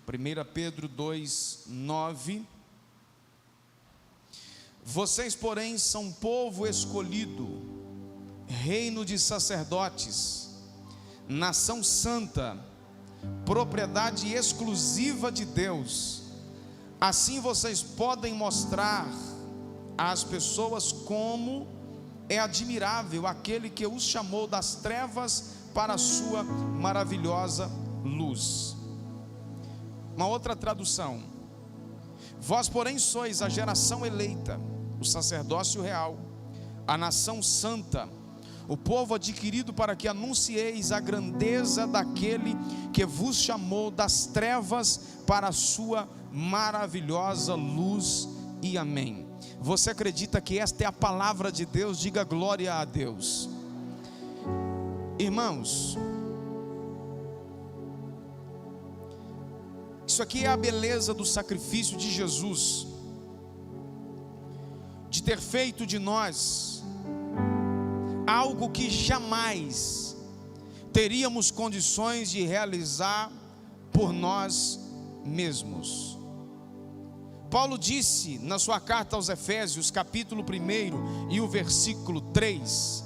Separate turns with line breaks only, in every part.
1 Pedro 2:9. Vocês, porém, são povo escolhido, reino de sacerdotes, nação santa, propriedade exclusiva de Deus. Assim vocês podem mostrar às pessoas como é admirável aquele que os chamou das trevas para a sua maravilhosa luz. Uma outra tradução: vós, porém, sois a geração eleita, o sacerdócio real, a nação santa, o povo adquirido, para que anuncieis a grandeza daquele que vos chamou das trevas para a sua maravilhosa luz. E amém. Você acredita que esta é a palavra de Deus? Diga glória a Deus. Irmãos, isso aqui é a beleza do sacrifício de Jesus, de ter feito de nós algo que jamais teríamos condições de realizar por nós mesmos. Paulo disse na sua carta aos Efésios, capítulo 1 e o versículo 3,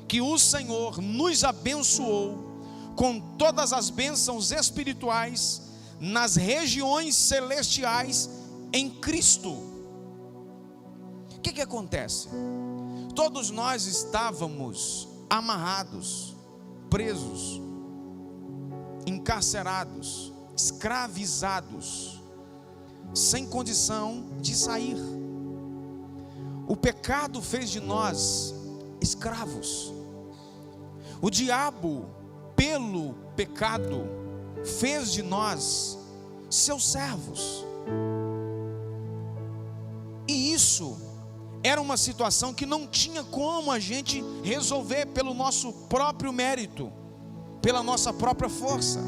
que o Senhor nos abençoou com todas as bênçãos espirituais nas regiões celestiais em Cristo. O que acontece? Todos nós estávamos amarrados, presos, encarcerados, escravizados, sem condição de sair. O pecado fez de nós escravos. O diabo, pelo pecado, fez de nós seus servos. E isso era uma situação que não tinha como a gente resolver pelo nosso próprio mérito, pela nossa própria força.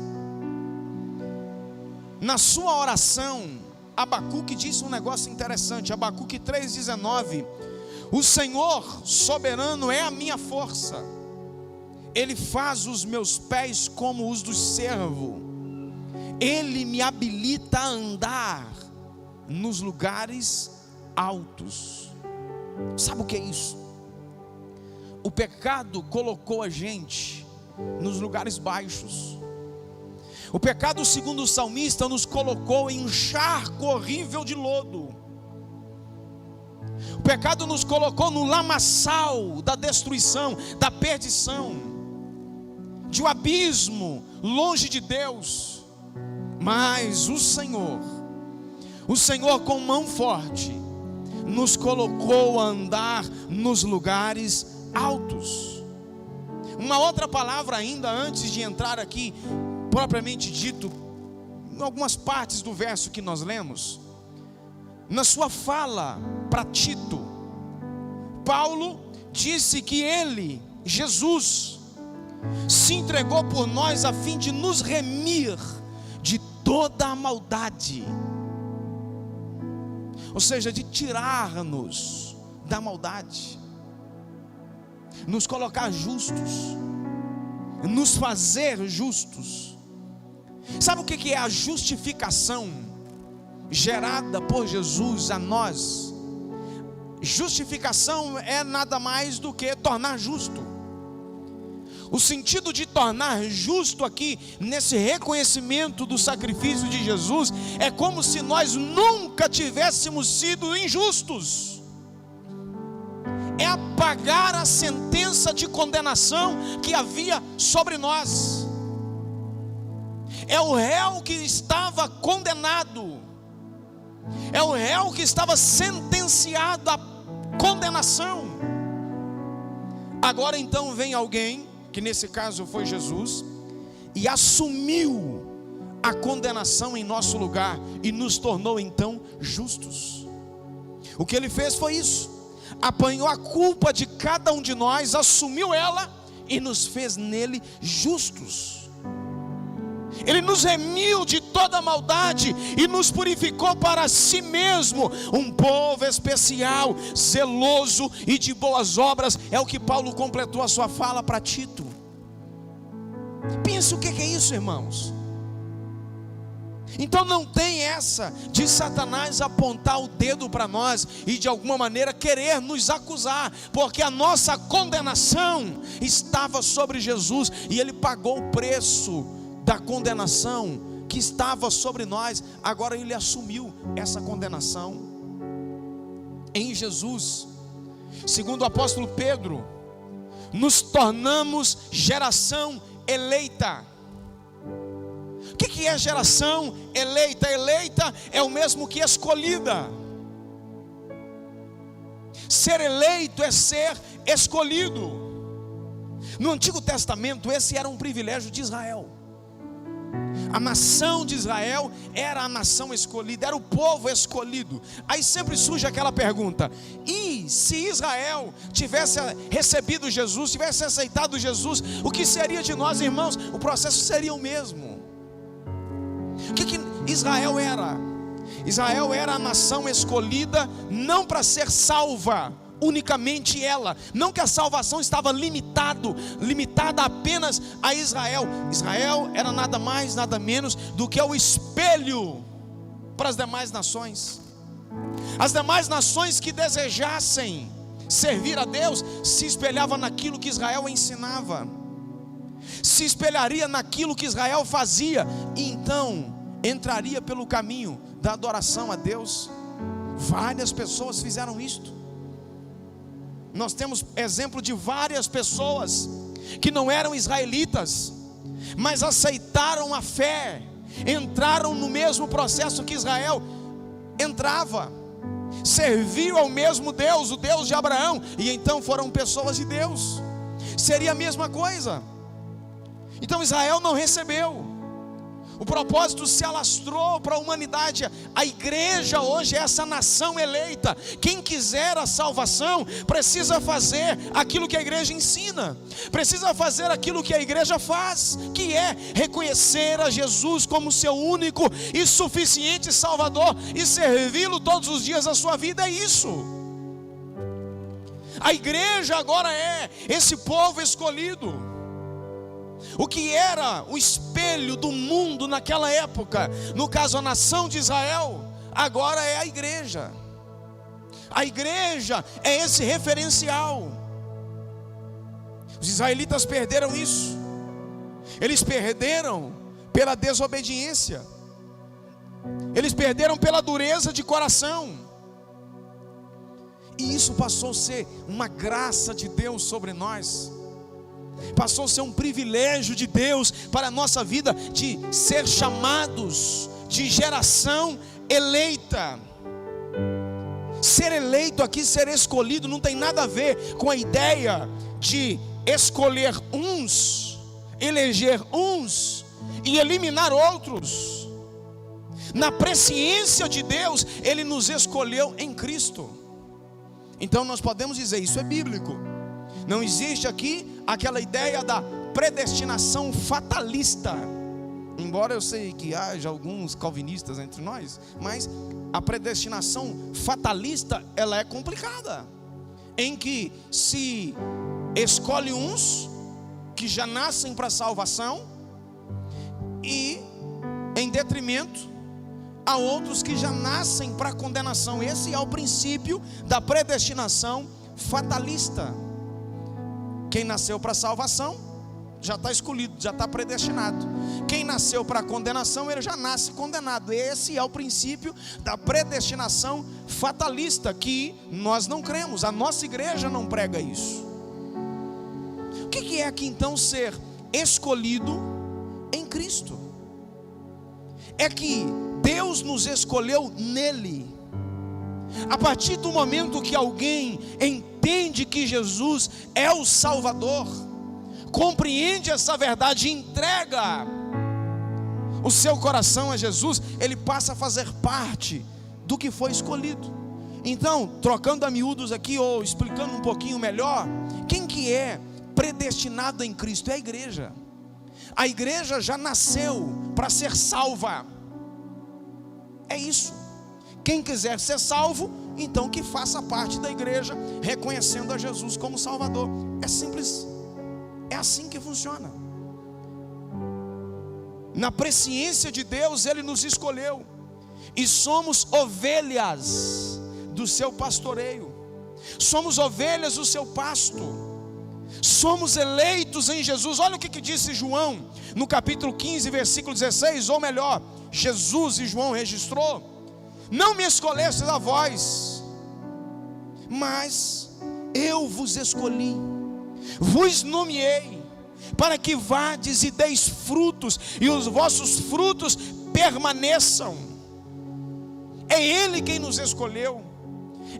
Na sua oração, Abacuque disse um negócio interessante. Abacuque 3,19: o Senhor soberano é a minha força, Ele faz os meus pés como os do servo, Ele me habilita a andar nos lugares altos. Sabe o que é isso? O pecado colocou a gente nos lugares baixos. O pecado, segundo o salmista, nos colocou em um charco horrível de lodo. O pecado nos colocou no lamaçal da destruição, da perdição, de um abismo longe de Deus. Mas o Senhor com mão forte, nos colocou a andar nos lugares altos. Uma outra palavra ainda antes de entrar aqui, propriamente dito, em algumas partes do verso que nós lemos, na sua fala para Tito, Paulo disse que ele, Jesus, se entregou por nós a fim de nos remir de toda a maldade, ou seja, de tirar-nos da maldade, nos colocar justos, nos fazer justos. Sabe o que é a justificação gerada por Jesus a nós? Justificação é nada mais do que tornar justo. O sentido de tornar justo aqui, nesse reconhecimento do sacrifício de Jesus, é como se nós nunca tivéssemos sido injustos. É apagar a sentença de condenação que havia sobre nós. É o réu que estava condenado, é o réu que estava sentenciado à condenação. Agora então vem alguém, que nesse caso foi Jesus, e assumiu a condenação em nosso lugar e nos tornou então justos. O que ele fez foi isso: apanhou a culpa de cada um de nós, assumiu ela e nos fez nele justos. Ele nos remiu de toda maldade e nos purificou para si mesmo, um povo especial, zeloso e de boas obras. É o que Paulo completou a sua fala para Tito. Pensa o que é isso, irmãos. Então não tem essa de Satanás apontar o dedo para nós e de alguma maneira querer nos acusar, porque a nossa condenação estava sobre Jesus e Ele pagou o preço da condenação que estava sobre nós. Agora Ele assumiu essa condenação em Jesus. Segundo o apóstolo Pedro, nos tornamos geração eleita. O que é geração eleita? Eleita é o mesmo que escolhida. Ser eleito é ser escolhido. No Antigo Testamento, esse era um privilégio de Israel. A nação de Israel era a nação escolhida, era o povo escolhido. Aí sempre surge aquela pergunta: e se Israel tivesse recebido Jesus, tivesse aceitado Jesus, o que seria de nós, irmãos? O processo seria o mesmo. O que Israel era? Israel era a nação escolhida, não para ser salva unicamente ela, não que a salvação estava limitada apenas a Israel. Israel era nada mais, nada menos do que o espelho para as demais nações. As demais nações que desejassem servir a Deus se espelhavam naquilo que Israel ensinava, se espelharia naquilo que Israel fazia, e então entraria pelo caminho da adoração a Deus. Várias pessoas fizeram isto. Nós temos exemplo de várias pessoas que não eram israelitas, mas aceitaram a fé, entraram no mesmo processo que Israel entrava, serviu ao mesmo Deus, o Deus de Abraão, e então foram pessoas de Deus. Seria a mesma coisa. Então Israel não recebeu, o propósito se alastrou para a humanidade. A igreja hoje é essa nação eleita. Quem quiser a salvação precisa fazer aquilo que a igreja ensina, precisa fazer aquilo que a igreja faz, que é reconhecer a Jesus como seu único e suficiente Salvador e servi-lo todos os dias da sua vida. É isso. A igreja agora é esse povo escolhido. O que era o espelho do mundo naquela época, no caso a nação de Israel, agora é a igreja. A igreja é esse referencial. Os israelitas perderam isso. Eles perderam pela desobediência, eles perderam pela dureza de coração, e isso passou a ser uma graça de Deus sobre nós. Passou a ser um privilégio de Deus para a nossa vida, de ser chamados de geração eleita. Ser eleito aqui, ser escolhido, não tem nada a ver com a ideia de escolher uns, eleger uns e eliminar outros. Na presciência de Deus, Ele nos escolheu em Cristo. Então nós podemos dizer, isso é bíblico. Não existe aqui aquela ideia da predestinação fatalista. Embora eu sei que haja alguns calvinistas entre nós, mas a predestinação fatalista, ela é complicada, em que se escolhe uns que já nascem para a salvação, e em detrimento a outros que já nascem para a condenação. Esse é o princípio da predestinação fatalista. Quem nasceu para a salvação já está escolhido, já está predestinado. Quem nasceu para a condenação, ele já nasce condenado. Esse é o princípio da predestinação fatalista, que nós não cremos. A nossa igreja não prega isso. O que é aqui então ser escolhido em Cristo? É que Deus nos escolheu nele. A partir do momento que alguém entende que Jesus é o Salvador, compreende essa verdade e entrega o seu coração a Jesus, ele passa a fazer parte do que foi escolhido. Então, trocando a miúdos aqui, ou explicando um pouquinho melhor, quem que é predestinado em Cristo? É a igreja. A igreja já nasceu para ser salva. É isso. Quem quiser ser salvo, então que faça parte da igreja, reconhecendo a Jesus como Salvador. É simples. É assim que funciona. na presciência de Deus, Ele nos escolheu, e somos ovelhas do seu pastoreio, somos ovelhas do seu pasto, somos eleitos em Jesus. Olha o que disse João, no capítulo 15, versículo 16, ou melhor, Jesus e João registrou: não me escolhestes a vós, mas eu vos escolhi, vos nomeei, para que vades e deis frutos, e os vossos frutos permaneçam. É Ele quem nos escolheu,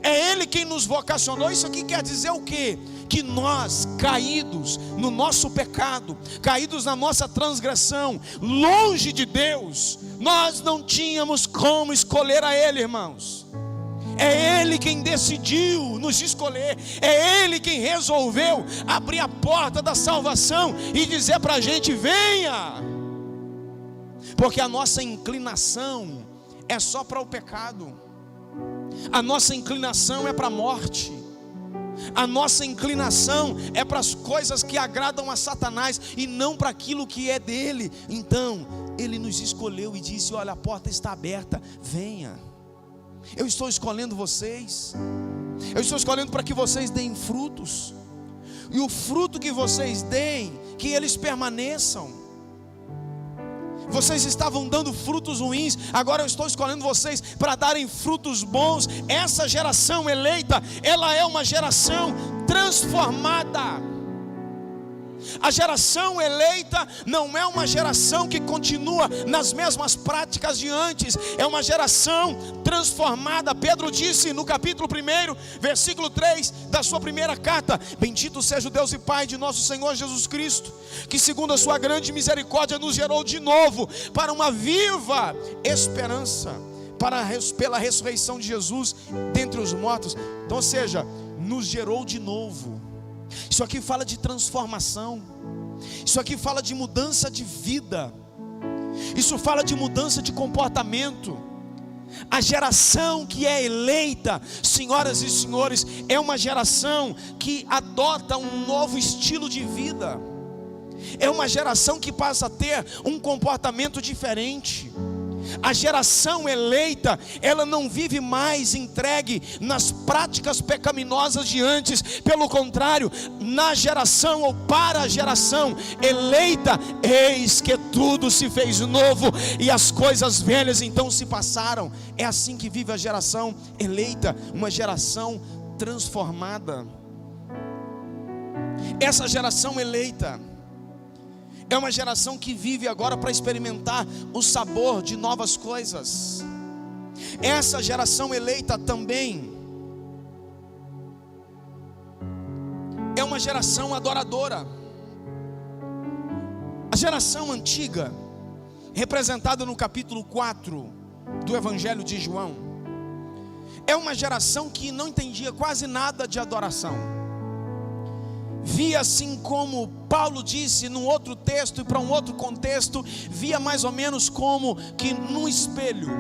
é Ele quem nos vocacionou. Isso aqui quer dizer o quê? Que nós, caídos no nosso pecado, caídos na nossa transgressão, longe de Deus, nós não tínhamos como escolher a Ele, irmãos. É Ele quem decidiu nos escolher, é Ele quem resolveu abrir a porta da salvação e dizer para a gente: venha, porque a nossa inclinação é só para o pecado, a nossa inclinação é para a morte, a nossa inclinação é para as coisas que agradam a Satanás e não para aquilo que é dele. Então Ele nos escolheu e disse: olha, a porta está aberta, venha. Eu estou escolhendo vocês, eu estou escolhendo para que vocês deem frutos, e o fruto que vocês deem, que eles permaneçam. Vocês estavam dando frutos ruins, agora eu estou escolhendo vocês para darem frutos bons. Essa geração eleita, ela é uma geração transformada. A geração eleita não é uma geração que continua nas mesmas práticas de antes, é uma geração transformada. Pedro disse no capítulo 1, versículo 3 da sua primeira carta: bendito seja o Deus e Pai de nosso Senhor Jesus Cristo, que segundo a sua grande misericórdia nos gerou de novo para uma viva esperança, pela ressurreição de Jesus dentre os mortos. Então, ou seja, nos gerou de novo. Isso aqui fala de transformação, isso aqui fala de mudança de vida, isso fala de mudança de comportamento. A geração que é eleita, senhoras e senhores, é uma geração que adota um novo estilo de vida, é uma geração que passa a ter um comportamento diferente. A geração eleita, ela não vive mais entregue nas práticas pecaminosas de antes. Pelo contrário, na geração ou para a geração eleita, eis que tudo se fez novo e as coisas velhas então se passaram. É assim que vive a geração eleita, uma geração transformada. Essa geração eleita é uma geração que vive agora para experimentar o sabor de novas coisas. Essa geração eleita também é uma geração adoradora. A geração antiga, representada no capítulo 4 do Evangelho de João, é uma geração que não entendia quase nada de adoração. Via, assim como Paulo disse num outro texto e para um outro contexto, via mais ou menos como que num espelho.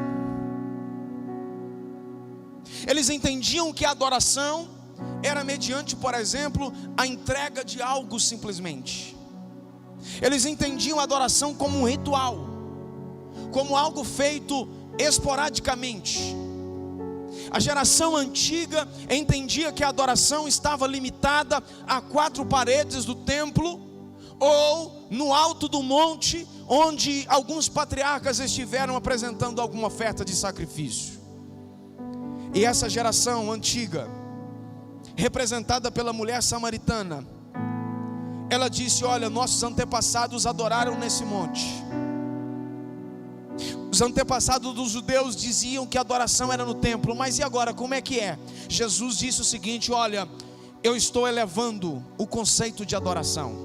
Eles entendiam que a adoração era mediante, por exemplo, a entrega de algo simplesmente. Eles entendiam a adoração como um ritual, como algo feito esporadicamente. A geração antiga entendia que a adoração estava limitada a 4 paredes do templo, ou no alto do monte, onde alguns patriarcas estiveram apresentando alguma oferta de sacrifício. E essa geração antiga, representada pela mulher samaritana, ela disse: olha, nossos antepassados adoraram nesse monte. Os antepassados dos judeus diziam que a adoração era no templo, mas e agora, como é que é? Jesus disse o seguinte: olha, eu estou elevando o conceito de adoração.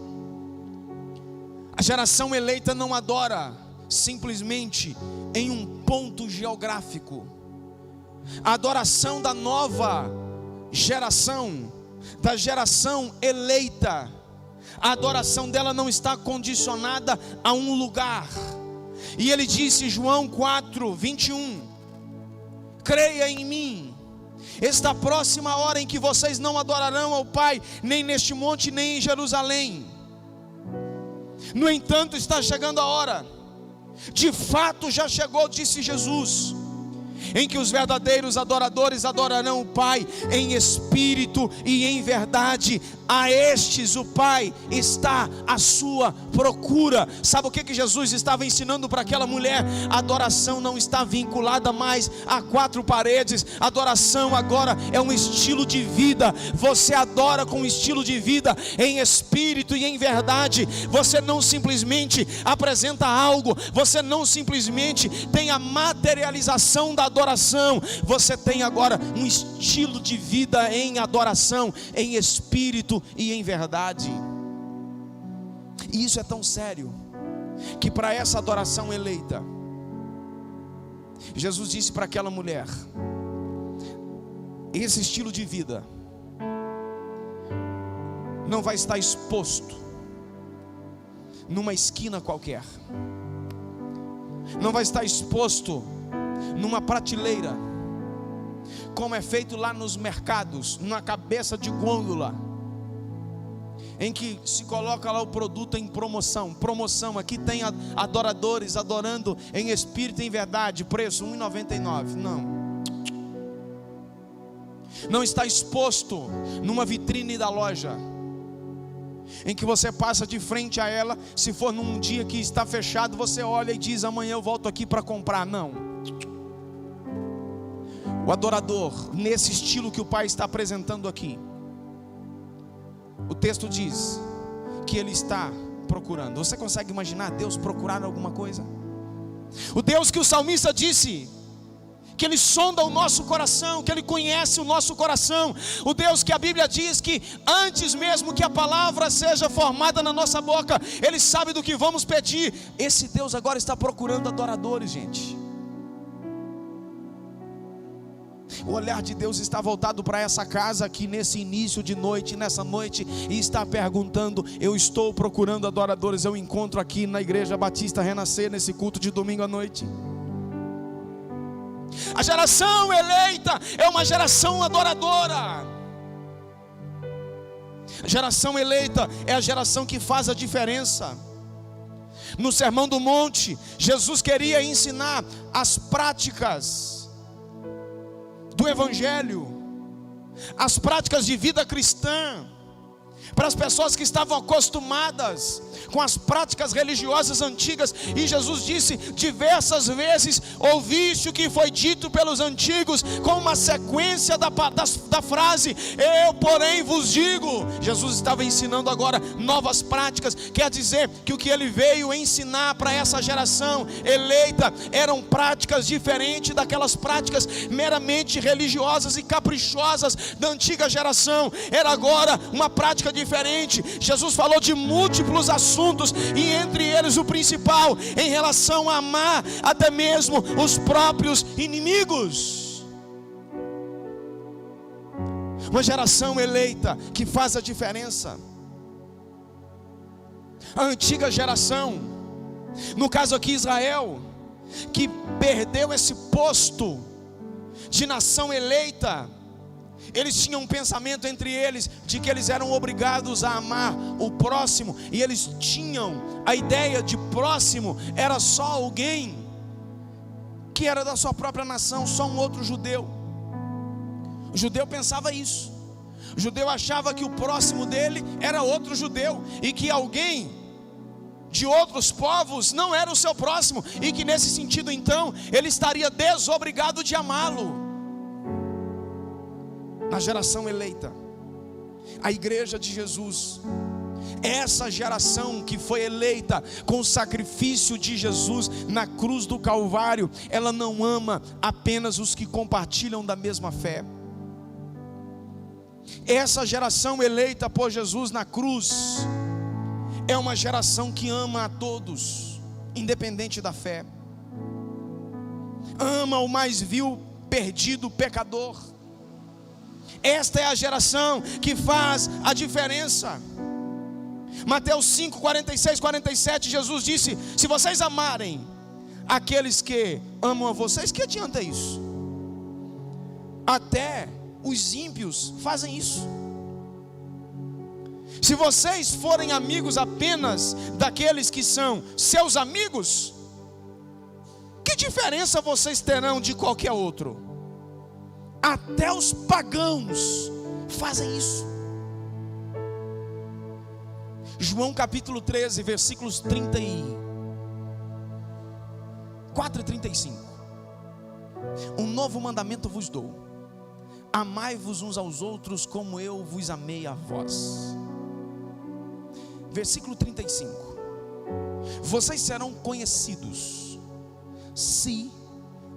A geração eleita não adora simplesmente em um ponto geográfico. A adoração da nova geração, da geração eleita, a adoração dela não está condicionada a um lugar. E ele disse, João 4, 21, creia em mim, está próxima a hora em que vocês não adorarão ao Pai, nem neste monte, nem em Jerusalém. No entanto, está chegando a hora De fato já chegou, disse Jesus, em que os verdadeiros adoradores adorarão o Pai em espírito e em verdade. A estes o Pai está à sua procura. Sabe o que Jesus estava ensinando para aquela mulher? A adoração não está vinculada mais a quatro paredes. A adoração agora é um estilo de vida. Você adora com um estilo de vida em espírito e em verdade. Você não simplesmente apresenta algo, você não simplesmente tem a materialização da adoração, você tem agora um estilo de vida em adoração, em espírito e em verdade. E isso é tão sério, que para essa adoração eleita, Jesus disse para aquela mulher: esse estilo de vida não vai estar exposto numa esquina qualquer, não vai estar exposto numa prateleira, como é feito lá nos mercados, numa cabeça de gôndola, em que se coloca lá o produto em promoção. Aqui tem adoradores adorando em espírito e em verdade, preço R$1,99. Não está exposto numa vitrine da loja, em que você passa de frente a ela. Se for num dia que está fechado, você olha e diz: amanhã eu volto aqui para comprar. Não. O adorador, nesse estilo que o Pai está apresentando aqui, o texto diz que Ele está procurando. Você consegue imaginar Deus procurar alguma coisa? O Deus que o salmista disse que Ele sonda o nosso coração, que Ele conhece o nosso coração. O Deus que a Bíblia diz que antes mesmo que a palavra seja formada na nossa boca, Ele sabe do que vamos pedir. Esse Deus agora está procurando adoradores, gente. O olhar de Deus está voltado para essa casa aqui nesse início de noite, nessa noite, e está perguntando: eu estou procurando adoradores. Eu encontro aqui na Igreja Batista Renascer, nesse culto de domingo à noite. A geração eleita é uma geração adoradora. A geração eleita é a geração que faz a diferença. No Sermão do Monte, Jesus queria ensinar as práticas do Evangelho, as práticas de vida cristã, para as pessoas que estavam acostumadas com as práticas religiosas antigas. E Jesus disse diversas vezes: ouviste o que foi dito pelos antigos, com uma sequência da frase: eu porém vos digo. Jesus estava ensinando agora novas práticas. Quer dizer que o que Ele veio ensinar para essa geração eleita eram práticas diferentes daquelas práticas meramente religiosas e caprichosas da antiga geração. Era agora uma prática diferente. Jesus falou de múltiplos assuntos, e entre eles o principal, em relação a amar até mesmo os próprios inimigos. Uma geração eleita que faz a diferença. A antiga geração, no caso aqui Israel, que perdeu esse posto de nação eleita, eles tinham um pensamento entre eles de que eles eram obrigados a amar o próximo, e eles tinham a ideia de próximo era só alguém que era da sua própria nação, só um outro judeu. O judeu pensava isso. O judeu achava que o próximo dele era outro judeu, e que alguém de outros povos não era o seu próximo, e que nesse sentido então ele estaria desobrigado de amá-lo. Na geração eleita, a igreja de Jesus, essa geração que foi eleita com o sacrifício de Jesus na cruz do Calvário, ela não ama apenas os que compartilham da mesma fé. Essa geração eleita por Jesus na cruz é uma geração que ama a todos, independente da fé. Ama o mais vil, perdido, pecador. Esta é a geração que faz a diferença. Mateus 5, 46, 47, Jesus disse: se vocês amarem aqueles que amam a vocês, que adianta isso? Até os ímpios fazem isso. Se vocês forem amigos apenas daqueles que são seus amigos, diferença vocês terão de qualquer outro? Até os pagãos fazem isso. João capítulo 13, versículos 34 e 35. Um novo mandamento vos dou: amai-vos uns aos outros como eu vos amei a vós. Versículo 35. Vocês serão conhecidos se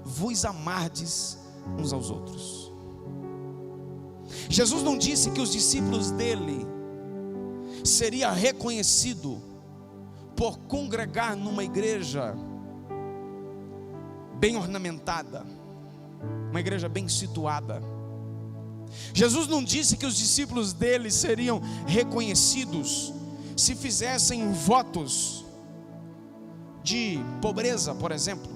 vos amardes uns aos outros. Jesus não disse que os discípulos dele seria reconhecido por congregar numa igreja bem ornamentada, uma igreja bem situada. Jesus não disse que os discípulos dele seriam reconhecidos se fizessem votos de pobreza, por exemplo.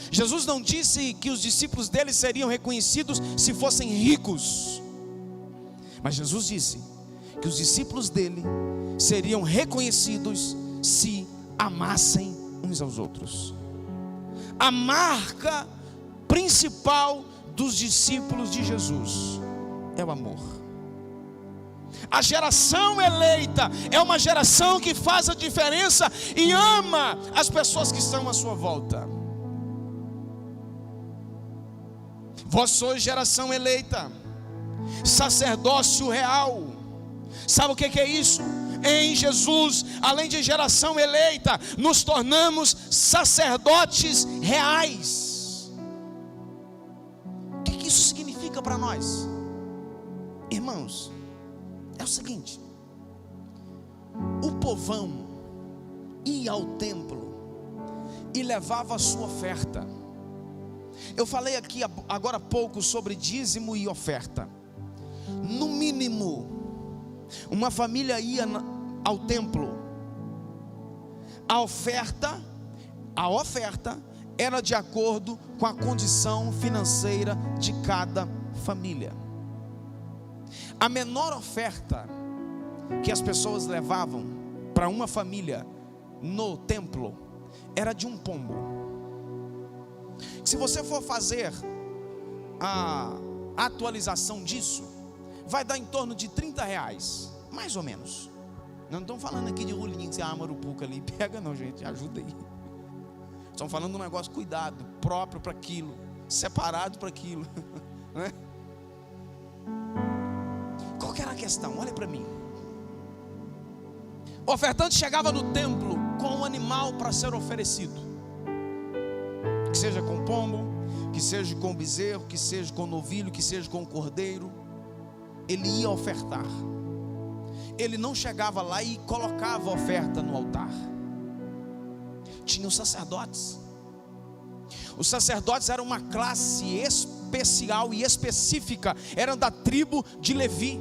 Jesus não disse que os discípulos dele seriam reconhecidos se fossem ricos. Mas Jesus disse que os discípulos dele seriam reconhecidos se amassem uns aos outros. A marca principal dos discípulos de Jesus é o amor. A geração eleita é uma geração que faz a diferença e ama as pessoas que estão à sua volta. Vós sois geração eleita, sacerdócio real. Sabe o que é isso? Em Jesus, além de geração eleita, nos tornamos sacerdotes reais. O que isso significa para nós? Irmãos, é o seguinte: o povão ia ao templo e levava a sua oferta. Eu falei aqui agora há pouco sobre dízimo e oferta. No mínimo, uma família ia ao templo. A oferta era de acordo com a condição financeira de cada família. A menor oferta que as pessoas levavam para uma família no templo era de um pombo. Se você for fazer a atualização disso, vai dar em torno de R$30, mais ou menos. Não estamos falando aqui de rolinho que você ama urupuca ali, pega não, gente, ajuda aí. Estamos falando de um negócio cuidado, próprio para aquilo, separado para aquilo, não é? Qual que era a questão? Olha para mim. O ofertante chegava no templo com um animal para ser oferecido, que seja com pombo, que seja com bezerro, que seja com novilho, que seja com cordeiro. Ele ia ofertar. Ele não chegava lá e colocava a oferta no altar. Tinha os sacerdotes. Os sacerdotes eram uma classe especial e específica, eram da tribo de Levi.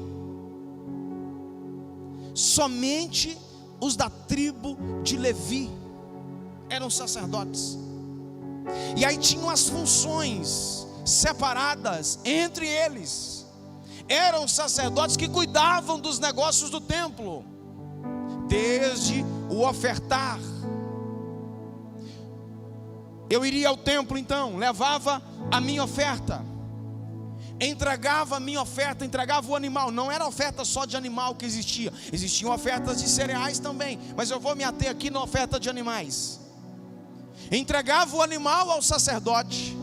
Somente os da tribo de Levi eram sacerdotes. E aí tinham as funções separadas entre eles. Eram sacerdotes que cuidavam dos negócios do templo, desde o ofertar. Eu iria ao templo então, levava a minha oferta, entregava a minha oferta, entregava o animal. Não era oferta só de animal que existia, existiam ofertas de cereais também, mas eu vou me ater aqui na oferta de animais. Entregava o animal ao sacerdote.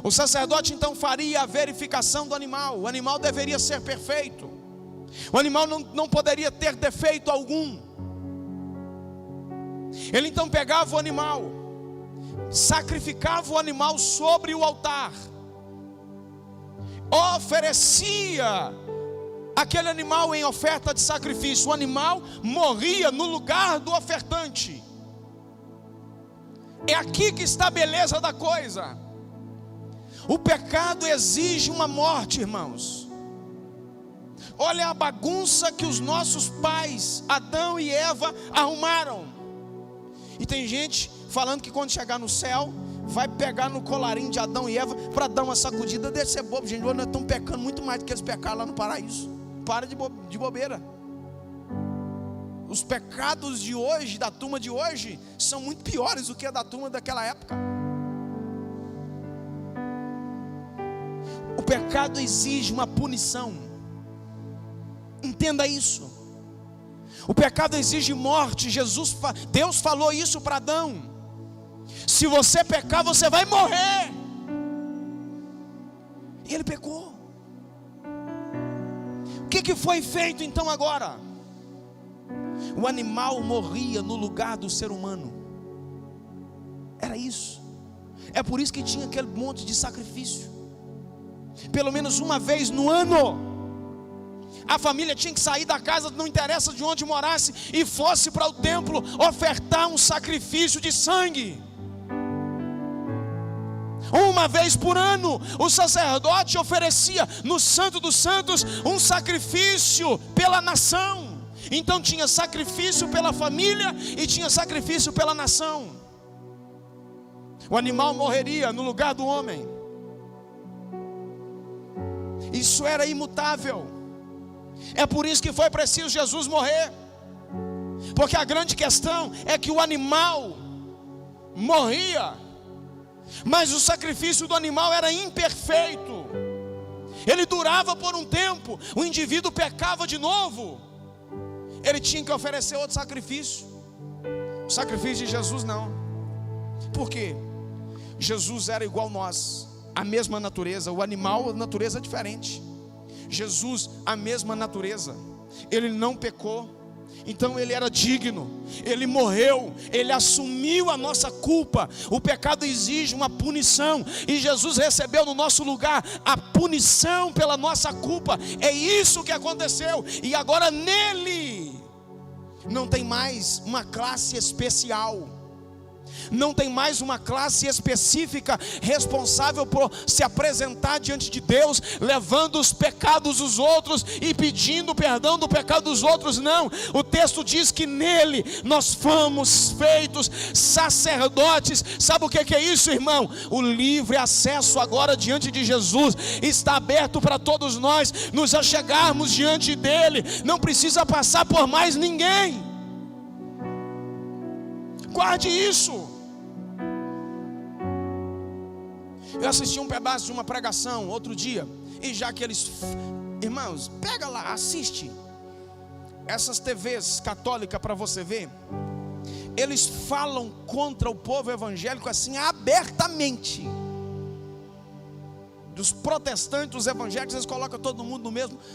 O sacerdote então faria a verificação do animal. O animal deveria ser perfeito. O animal não poderia ter defeito algum. Ele então pegava o animal, sacrificava o animal sobre o altar, oferecia aquele animal em oferta de sacrifício. O animal morria no lugar do ofertante. É aqui que está a beleza da coisa. O pecado exige uma morte, irmãos. Olha a bagunça que os nossos pais, Adão e Eva, arrumaram. E tem gente falando que quando chegar no céu, vai pegar no colarinho de Adão e Eva para dar uma sacudida. Deve ser bobo, gente. Nós estamos pecando muito mais do que eles pecaram lá no paraíso. Para de bobeira. Os pecados de hoje, da turma de hoje, são muito piores do que a da turma daquela época. pecado exige uma punição. Entenda isso. O pecado exige morte. Deus falou isso para Adão: se você pecar, você vai morrer. E ele pecou. O que foi feito então agora? O animal morria no lugar do ser humano. Era isso. É por isso que tinha aquele monte de sacrifício. Pelo menos uma vez no ano, a família tinha que sair da casa, não interessa de onde morasse, e fosse para o templo ofertar um sacrifício de sangue. Uma vez por ano, o sacerdote oferecia no Santo dos Santos um sacrifício pela nação. Então tinha sacrifício pela família e tinha sacrifício pela nação. O animal morreria no lugar do homem. Isso era imutável. É por isso que foi preciso Jesus morrer. Porque a grande questão é que o animal morria, mas o sacrifício do animal era imperfeito. Ele durava por um tempo, o indivíduo pecava de novo, ele tinha que oferecer outro sacrifício. O sacrifício de Jesus não. Por quê? Jesus era igual a nós, a mesma natureza. O animal, a natureza é diferente. Jesus, a mesma natureza. Ele não pecou, então ele era digno. Ele morreu, ele assumiu a nossa culpa. O pecado exige uma punição, e Jesus recebeu no nosso lugar a punição pela nossa culpa. É isso que aconteceu. E agora nele não tem mais uma classe especial, não tem mais uma classe específica responsável por se apresentar diante de Deus, levando os pecados dos outros e pedindo perdão do pecado dos outros. Não, o texto diz que nele nós fomos feitos sacerdotes. Sabe o que é isso, irmão? O livre acesso agora diante de Jesus está aberto para todos nós nos achegarmos diante dele. Não precisa passar por mais ninguém. Guarde isso. Eu assisti um pedaço de uma pregação outro dia, e já que eles, irmãos, pega lá, assiste essas TVs católicas para você ver. Eles falam contra o povo evangélico assim abertamente. Dos protestantes, dos evangélicos, eles colocam todo mundo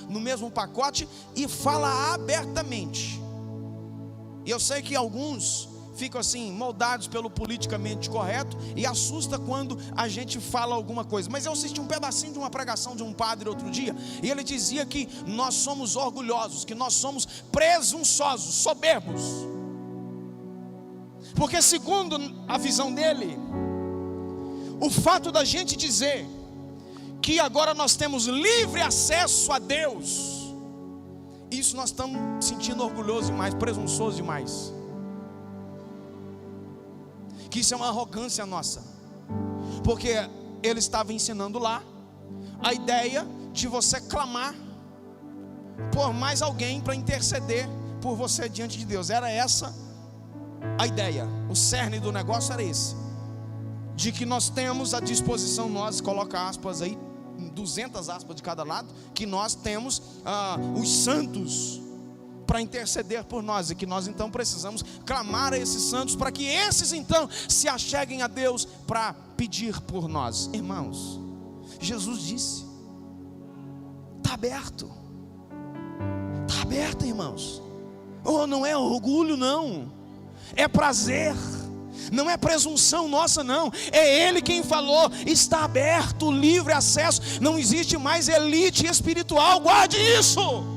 no mesmo pacote e fala abertamente. E eu sei que alguns ficam assim, moldados pelo politicamente correto, e assusta quando a gente fala alguma coisa. Mas eu assisti um pedacinho de uma pregação de um padre outro dia, e ele dizia que nós somos orgulhosos, que nós somos presunçosos, soberbos. Porque segundo a visão dele, o fato da gente dizer que agora nós temos livre acesso a Deus, isso nós estamos sentindo orgulhoso demais, presunçoso demais. Que isso é uma arrogância nossa. Porque ele estava ensinando lá a ideia de você clamar por mais alguém para interceder por você diante de Deus. Era essa a ideia. O cerne do negócio era esse, de que nós temos à disposição, nós, coloca aspas aí, 200 aspas de cada lado, que nós temos os santos para interceder por nós, e que nós então precisamos clamar a esses santos para que esses então se acheguem a Deus para pedir por nós. Irmãos, Jesus disse: está aberto, irmãos. Oh, não é orgulho não, é prazer, não é presunção nossa não, é Ele quem falou. Está aberto, livre acesso, não existe mais elite espiritual, guarde isso.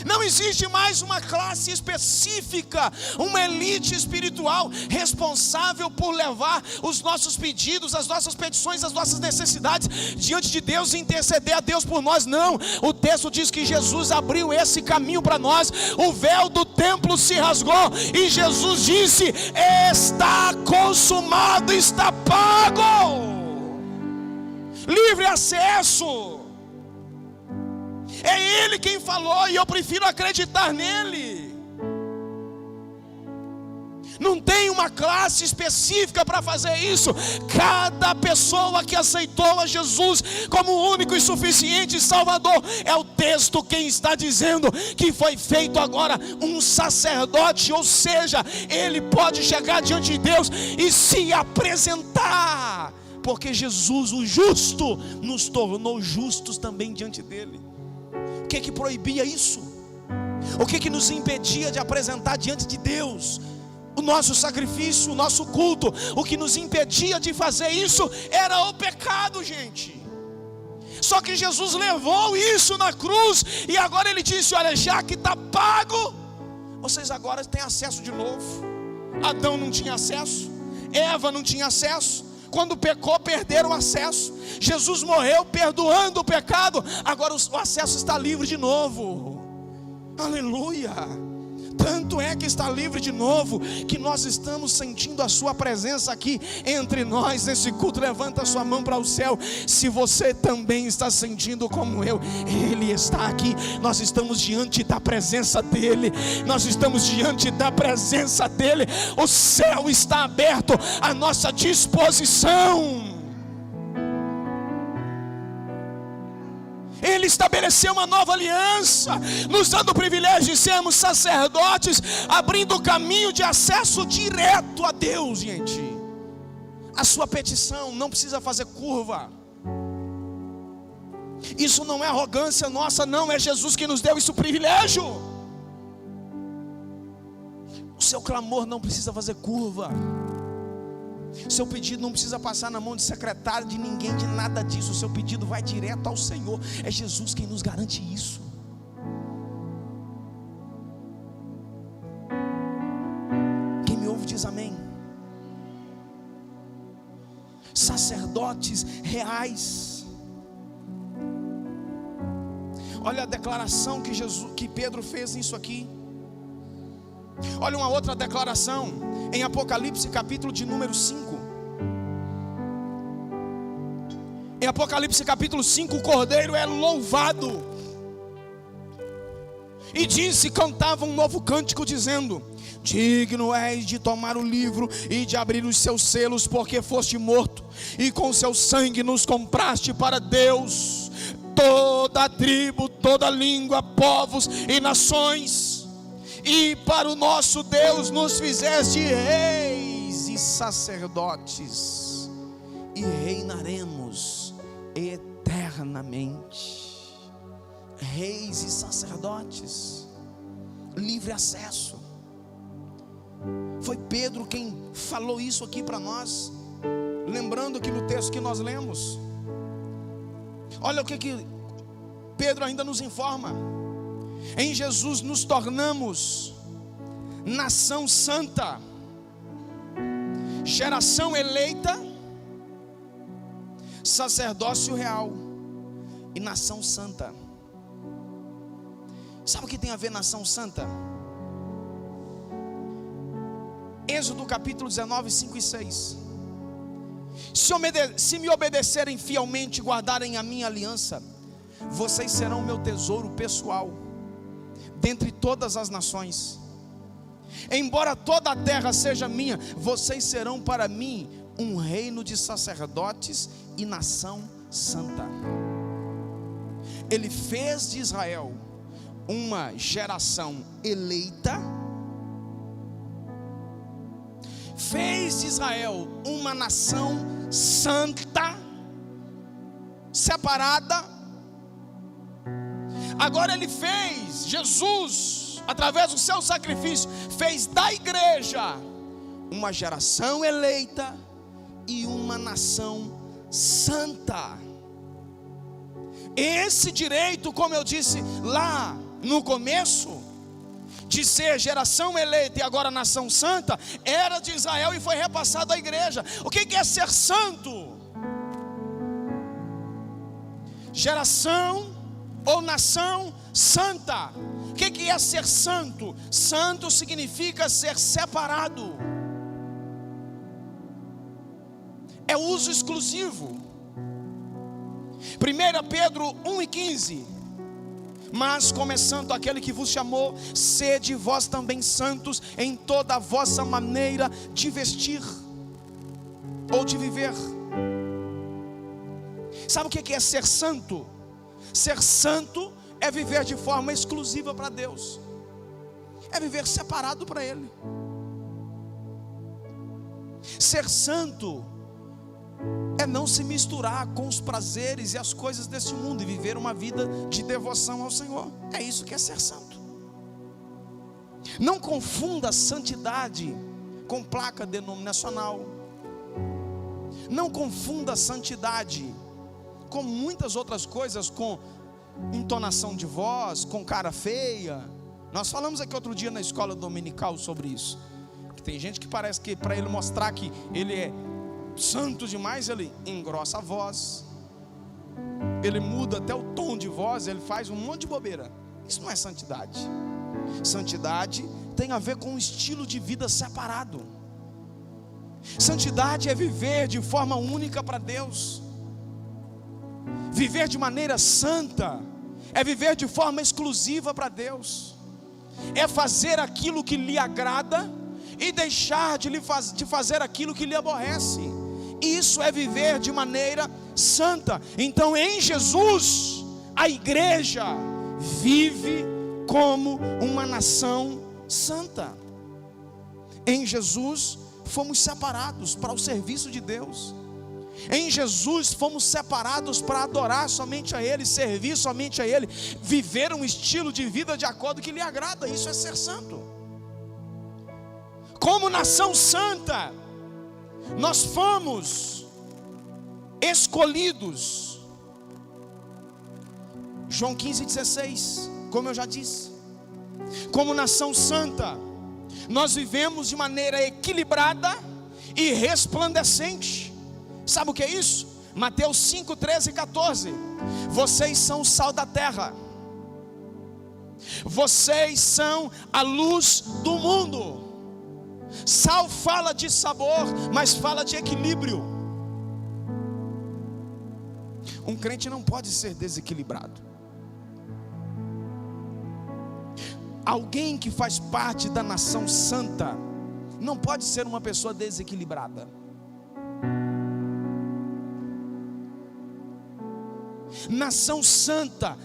Não existe mais uma classe específica, uma elite espiritual responsável por levar os nossos pedidos, as nossas petições, as nossas necessidades diante de Deus e interceder a Deus por nós. Não, o texto diz que Jesus abriu esse caminho para nós. O véu do templo se rasgou e Jesus disse: está consumado, está pago. Livre acesso. É Ele quem falou, e eu prefiro acreditar nele.
Não tem uma classe específica para fazer isso. Cada pessoa que aceitou a Jesus como único e suficiente Salvador, é o texto quem está dizendo que foi feito agora um sacerdote, ou seja, ele pode chegar diante de Deus e se apresentar, porque Jesus, o justo, nos tornou justos também diante dele. O que proibia isso? O que nos impedia de apresentar diante de Deus o nosso sacrifício, o nosso culto? O que nos impedia de fazer isso era o pecado, gente. Só que Jesus levou isso na cruz, e agora ele disse: olha, já que está pago, vocês agora têm acesso de novo. Adão não tinha acesso, Eva não tinha acesso. Quando pecou, perderam o acesso. Jesus morreu perdoando o pecado, agora o acesso está livre de novo. Aleluia! Tanto é que está livre de novo, que nós estamos sentindo a sua presença aqui entre nós nesse culto. Levanta a sua mão para o céu, se você também está sentindo como eu. Ele está aqui, nós estamos diante da presença dele. Nós estamos diante da presença dele. O céu está aberto à nossa disposição. Ele estabeleceu uma nova aliança, nos dando o privilégio de sermos sacerdotes, abrindo o caminho de acesso direto a Deus, gente. A sua petição não precisa fazer curva. Isso não é arrogância nossa, não, é Jesus que nos deu esse privilégio. O seu clamor não precisa fazer curva. Seu pedido não precisa passar na mão de secretário, de ninguém, de nada disso. O seu pedido vai direto ao Senhor. É Jesus quem nos garante isso. Quem me ouve diz amém. Sacerdotes reais. Olha a declaração que Pedro fez nisso aqui. Olha uma outra declaração em Apocalipse capítulo de número 5. Em Apocalipse capítulo 5, o Cordeiro é louvado. E disse, cantava um novo cântico dizendo: digno és de tomar o livro e de abrir os seus selos, porque foste morto, e com seu sangue nos compraste para Deus toda tribo, toda língua, povos e nações. E para o nosso Deus nos fizeste reis e sacerdotes, e reinaremos eternamente. Reis e sacerdotes, livre acesso. Foi Pedro quem falou isso aqui para nós, lembrando que no texto que nós lemos, olha o que Pedro ainda nos informa: em Jesus nos tornamos nação santa, geração eleita, sacerdócio real e nação santa. Sabe o que tem a ver nação santa? Êxodo capítulo 19, 5 e 6. Se me obedecerem fielmente e guardarem a minha aliança, vocês serão meu tesouro pessoal dentre todas as nações. Embora toda a terra seja minha, vocês serão para mim um reino de sacerdotes e nação santa. Ele fez de Israel uma geração eleita, fez de Israel uma nação santa, separada. Agora ele fez, Jesus, através do seu sacrifício, fez da igreja uma geração eleita e uma nação santa. Esse direito, como eu disse lá no começo, de ser geração eleita e agora nação santa, era de Israel e foi repassado à igreja. O que é ser santo? Geração ou nação santa. O que é ser santo? Santo significa ser separado. É uso exclusivo. 1 Pedro 1:15 Mas como é santo aquele que vos chamou, sede vós também santos em toda a vossa maneira de vestir ou de viver. Sabe o que é ser santo? Ser santo é viver de forma exclusiva para Deus, é viver separado para Ele. Ser santo é não se misturar com os prazeres e as coisas desse mundo, e viver uma vida de devoção ao Senhor. É isso que é ser santo. Não confunda santidade com placa denominacional. Não confunda santidade com muitas outras coisas, com entonação de voz, com cara feia. Nós falamos aqui outro dia na escola dominical sobre isso, que tem gente que parece que para ele mostrar que ele é santo demais, ele engrossa a voz, ele muda até o tom de voz, ele faz um monte de bobeira. Isso não é santidade. Santidade tem a ver com um estilo de vida separado. Santidade é viver de forma única para Deus. Viver de maneira santa é viver de forma exclusiva para Deus. É fazer aquilo que lhe agrada e deixar de fazer aquilo que lhe aborrece. Isso é viver de maneira santa. Então, em Jesus, a igreja vive como uma nação santa. Em Jesus fomos separados para o serviço de Deus. Em Jesus fomos separados para adorar somente a Ele, servir somente a Ele, viver um estilo de vida de acordo que lhe agrada. Isso é ser santo. Como nação santa, nós fomos escolhidos. João 15,16, como eu já disse, como nação santa, nós vivemos de maneira equilibrada e resplandecente. Sabe o que é isso? Mateus 5, 13 e 14. Vocês são o sal da terra, vocês são a luz do mundo. Sal fala de sabor, mas fala de equilíbrio. Um crente não pode ser desequilibrado. Alguém que faz parte da nação santa não pode ser uma pessoa desequilibrada. Nação santa,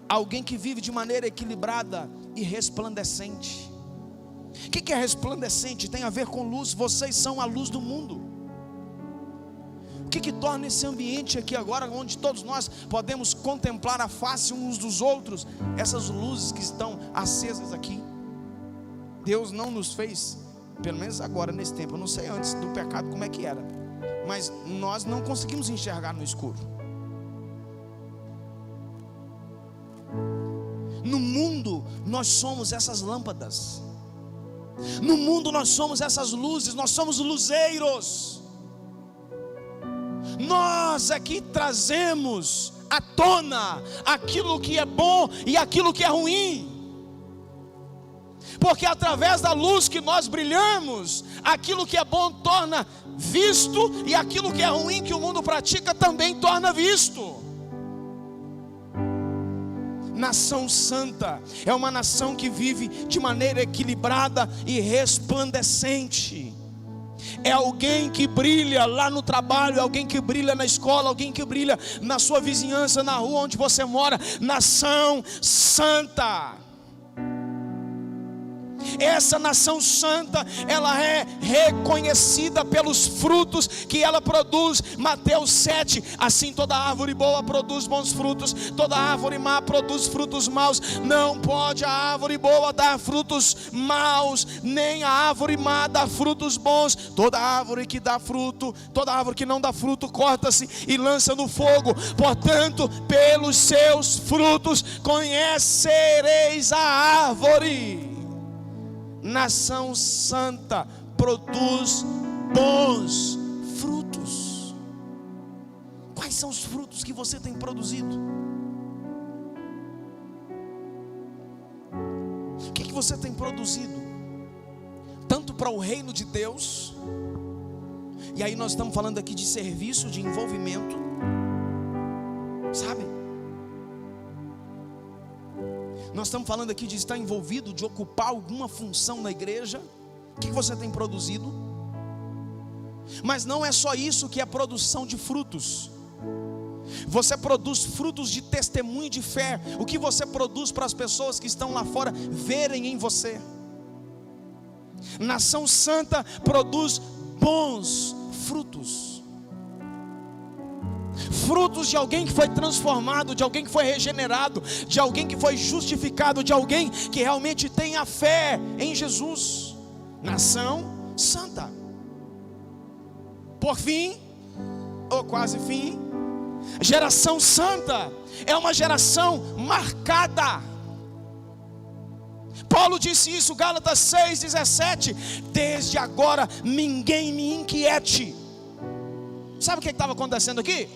alguém que vive de maneira equilibrada e resplandecente. O que é resplandecente? Tem a ver com luz. Vocês são a luz do mundo. O que torna esse ambiente aqui agora, onde todos nós podemos contemplar a face uns dos outros, essas luzes que estão acesas aqui? Deus não nos fez, pelo menos agora nesse tempo, eu não sei antes do pecado como é que era, mas nós não conseguimos enxergar no escuro. No mundo nós somos essas lâmpadas. No mundo nós somos essas luzes, nós somos luzeiros. Nós aqui trazemos à tona aquilo que é bom e aquilo que é ruim. Porque através da luz que nós brilhamos, aquilo que é bom torna visto, e aquilo que é ruim que o mundo pratica também torna visto. Nação santa é uma nação que vive de maneira equilibrada e resplandecente. É alguém que brilha lá no trabalho, é alguém que brilha na escola, alguém que brilha na sua vizinhança, na rua onde você mora. Nação santa. Essa nação santa, ela é reconhecida pelos frutos que ela produz. Mateus 7, assim toda árvore boa produz bons frutos, toda árvore má produz frutos maus. Não pode a árvore boa dar frutos maus, nem a árvore má dar frutos bons. Toda árvore que dá fruto, toda árvore que não dá fruto, corta-se e lança no fogo. Portanto, pelos seus frutos conhecereis a árvore. Nação santa produz bons frutos. Quais são os frutos que você tem produzido? O que você tem produzido? Tanto para o reino de Deus, e aí nós estamos falando aqui de serviço, de envolvimento, sabe? Nós estamos falando aqui de estar envolvido, de ocupar alguma função na igreja. O que você tem produzido? Mas não é só isso que é produção de frutos. Você produz frutos de testemunho de fé. O que você produz para as pessoas que estão lá fora verem em você. Nação Santa produz bons frutos. Frutos de alguém que foi transformado, de alguém que foi regenerado, de alguém que foi justificado, de alguém que realmente tem a fé em Jesus. Nação Santa. Por fim, ou quase fim, geração santa é uma geração marcada. Paulo disse isso, Gálatas 6:17. Desde agora ninguém me inquiete. Sabe o que estava acontecendo aqui?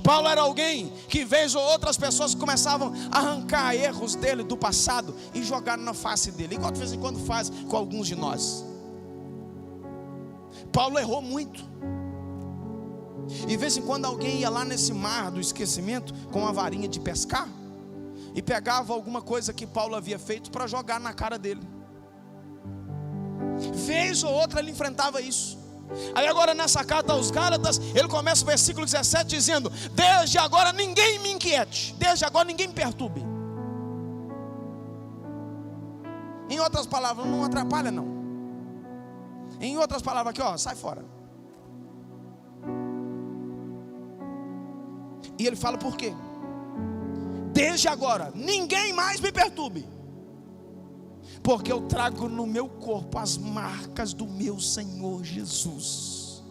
Paulo era alguém que vez ou outras pessoas começavam a arrancar erros dele do passado e jogar na face dele, igual de vez em quando faz com alguns de nós. Paulo errou muito. E de vez em quando alguém ia lá nesse mar do esquecimento com uma varinha de pescar e pegava alguma coisa que Paulo havia feito para jogar na cara dele. Vez ou outra ele enfrentava isso. Aí agora nessa carta aos Gálatas, ele começa o versículo 17 dizendo: desde agora ninguém me inquiete, desde agora ninguém me perturbe. Em outras palavras, não atrapalha não. Em outras palavras aqui, ó, sai fora. E ele fala por quê? Desde agora ninguém mais me perturbe, porque eu trago no meu corpo as marcas do meu Senhor Jesus.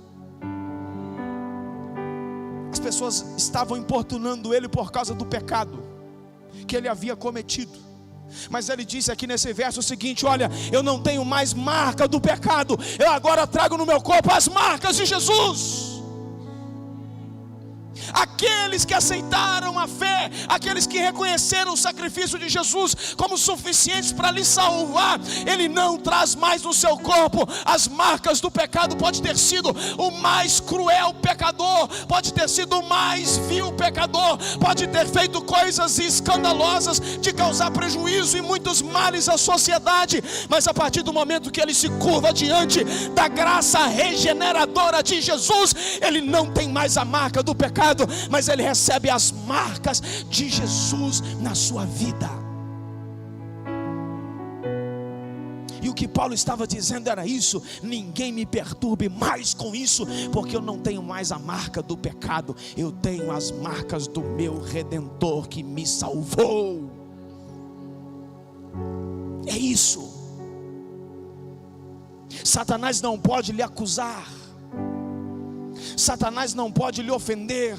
As pessoas estavam importunando ele por causa do pecado que ele havia cometido. Mas ele disse aqui nesse verso o seguinte: olha, eu não tenho mais marca do pecado, eu agora trago no meu corpo as marcas de Jesus. Aqueles que aceitaram a fé, aqueles que reconheceram o sacrifício de Jesus como suficientes para lhe salvar, ele não traz mais no seu corpo as marcas do pecado. Pode ter sido o mais cruel pecador, pode ter sido o mais vil pecador, pode ter feito coisas escandalosas de causar prejuízo e muitos males à sociedade, mas a partir do momento que ele se curva diante da graça regeneradora de Jesus, ele não tem mais a marca do pecado, mas ele recebe as marcas de Jesus na sua vida. E o que Paulo estava dizendo era isso: ninguém me perturbe mais com isso, porque eu não tenho mais a marca do pecado, eu tenho as marcas do meu Redentor que me salvou. É isso. Satanás não pode lhe acusar, Satanás não pode lhe ofender,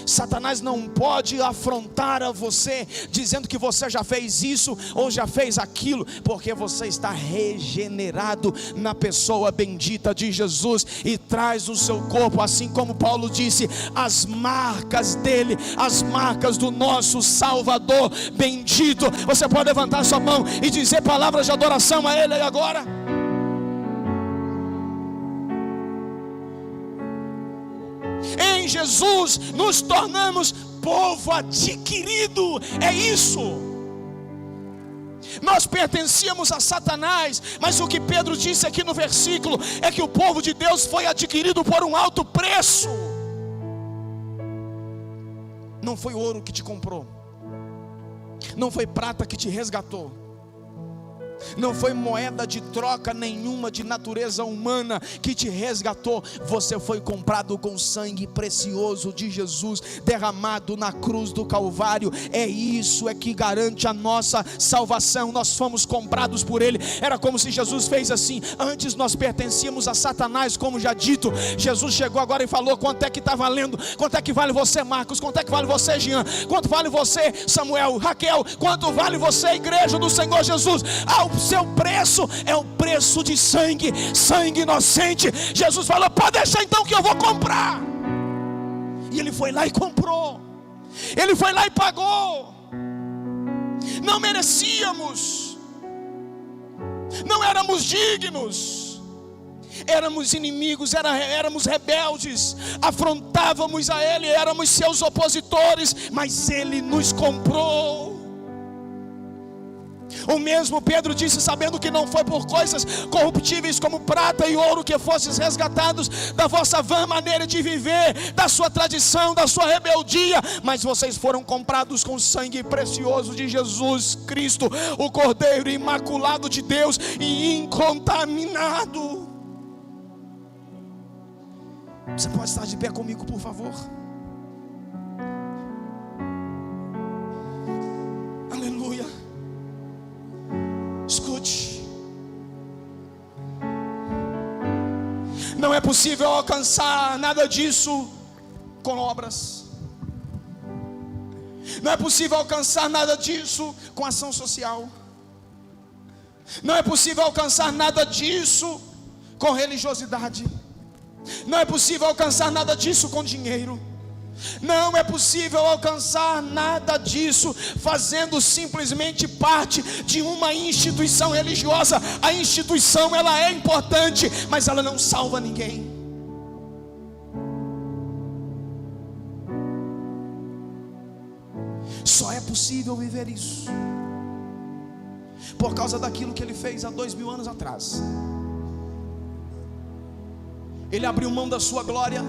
Satanás não pode afrontar a você dizendo que você já fez isso ou já fez aquilo, porque você está regenerado na pessoa bendita de Jesus e traz no seu corpo, assim como Paulo disse, as marcas dele, as marcas do nosso Salvador bendito. Você pode levantar sua mão e dizer palavras de adoração a ele agora. Em Jesus nos tornamos povo adquirido. É isso. Nós pertencíamos a Satanás, mas o que Pedro disse aqui no versículo é que o povo de Deus foi adquirido por um alto preço. Não foi ouro que te comprou, não foi prata que te resgatou, não foi moeda de troca nenhuma de natureza humana que te resgatou. Você foi comprado com sangue precioso de Jesus, derramado na cruz do Calvário. É isso é que garante a nossa salvação. Nós fomos comprados por Ele. Era como se Jesus fez assim: antes nós pertencíamos a Satanás, como já dito. Jesus chegou agora e falou: quanto é que está valendo? Quanto é que vale você, Marcos? Quanto é que vale você, Jean? Quanto vale você, Samuel, Raquel? Quanto vale você, igreja do Senhor Jesus? O seu preço é o preço de sangue, sangue inocente. Jesus falou: pode deixar então que eu vou comprar. E ele foi lá e comprou, ele foi lá e pagou. Não merecíamos, não éramos dignos, éramos inimigos, éramos rebeldes, afrontávamos a Ele, éramos seus opositores, mas Ele nos comprou. O mesmo Pedro disse, sabendo que não foi por coisas corruptíveis como prata e ouro que fostes resgatados da vossa vã maneira de viver, da sua tradição, da sua rebeldia, mas vocês foram comprados com o sangue precioso de Jesus Cristo, o Cordeiro imaculado de Deus e incontaminado. Você pode estar de pé comigo, por favor? Aleluia. Escute. Não é possível alcançar nada disso com obras. Não é possível alcançar nada disso com ação social. Não é possível alcançar nada disso com religiosidade. Não é possível alcançar nada disso com dinheiro. Não é possível alcançar nada disso fazendo simplesmente parte de uma instituição religiosa. A instituição, ela é importante, mas ela não salva ninguém. Só é possível viver isso por causa daquilo que Ele fez há 2000 anos atrás. Ele abriu mão da sua glória,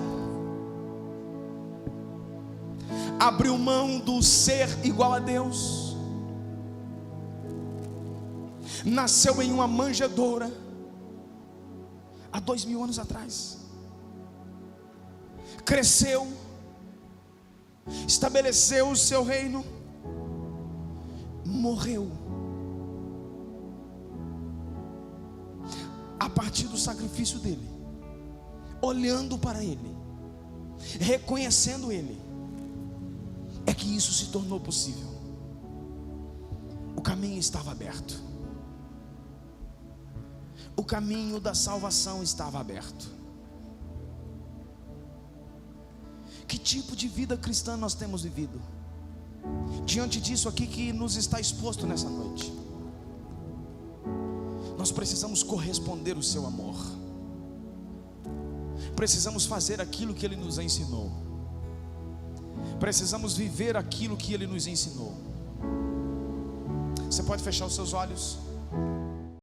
abriu mão do ser igual a Deus, nasceu em uma manjedoura há 2000 anos atrás, cresceu, estabeleceu o seu reino, morreu a partir do sacrifício dele, olhando para Ele, reconhecendo Ele, é que isso se tornou possível. O caminho estava aberto, o caminho da salvação estava aberto. Que tipo de vida cristã nós temos vivido diante disso aqui que nos está exposto nessa noite? Nós precisamos corresponder o seu amor, precisamos fazer aquilo que Ele nos ensinou, precisamos viver aquilo que Ele nos ensinou. Você pode fechar os seus olhos?